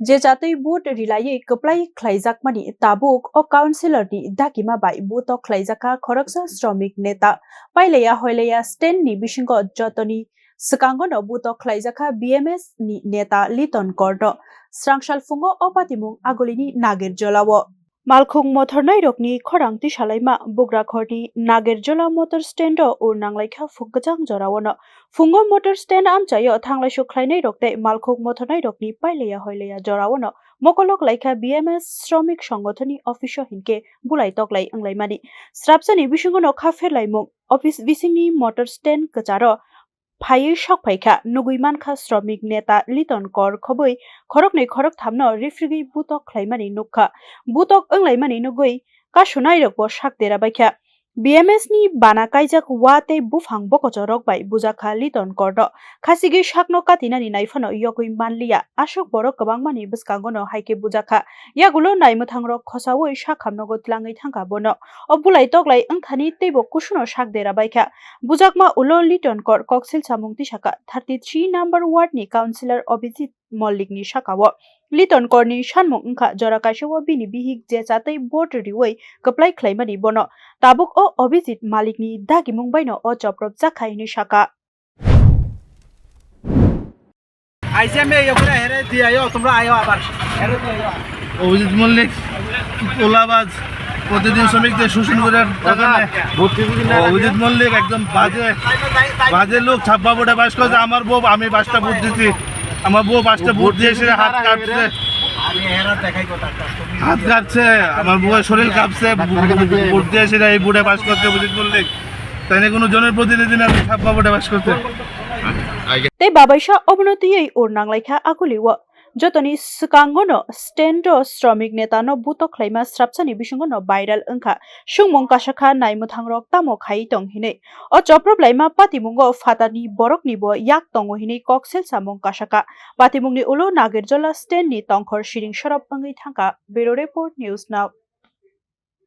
Je jatui but rilai keplai khlaijak mani tabuk o councillor ni dakima bai butok khlaijaka khoraksa Shramik Neta Pailaya hoilaya stand ni bisingo jotoni swkangono butok khlaijaka BMS ni neta liton kordo srangshal fungo opatimung agolini nagir jolawo Malkhung motor nairokni khorangti salaima bugra khorni nagerjola motor stand o nanglaikha fukjang jorawono fungo motor stand amchayo thanglaishu khlainai rokte malkhung motor nairokni pailaya hoilaya jorawono mokolok laikha BMS Shramik Sangothoni office hinke bulai toklai anglaimani srapsani bisingono khaferlaimung office bisingni motor stand kacharo Phai shok phaikha nuguiman kha Shramik Neta liton kor khoboi khoroknei khorok thamno refrigei butok khlaimani nukha butok anglaimani nugui ka sunai rokbo sakdera baikha BMS ni bana kaijak wate bufang bokochorok bai bujakha liton kordo khasigi sakno katinani naifano yogui manliya ashok borok kabangmani bwskangono haike bujakha yagulo naimuthangrok khosawoi sakhamnogo tlangai thangka bono obulai toklai angthani teibo kusuno sakdera baikha bujakma ulo liton kor koksil samungti saka 33 number ward ni councillor Abhijit Mollik ni sakao liton korni sanmung ungkha jora kaisao bini bihik je chatai board riwoi kaplai khlaimani bono tabuk o Abhijit Malik ni dagimung baino o choprop jakhai ni saka আইসে আমি এগুলা হেরে দিয়ে আইও তোমরা আইও আবার হেরে দিয়ে আইও অভিজিৎ মল্লিক ওলাবাজ প্রতিদিন শ্রমিকদের শোষণ করে অভিজিৎ মল্লিক একদম বাজে লোক ছাপ্পা ভোটে বাস করছে আমার বউ আমি 5টা ভোট দিচ্ছি আমার বউ 5টা ভোট দিয়ে এসে হাত কাটছে আমার বউয়ের শরীর কাঁপছে ভোট দিয়ে এসে এই ভোটে বাস করছে অভিজিৎ মল্লিক তাই না কোনো জনের প্রতিনিধি না ছাপ্পা ভোটে বাস করতে te babaisha obnotiyei urnanglaikha aguliwo jotoni swkangono stendo Shramik Netano butok khlaima srapsani bisingono viral ungkha sungmung kasakha naimuthangrok tamo khai tong hinei o choprop laima patimungo fatani borokni bo yak tongo hinei koksel samung kasaka patimungni ulo nagerjola stand ni tongkhor siring sorop angai thangka Bureau Report News Now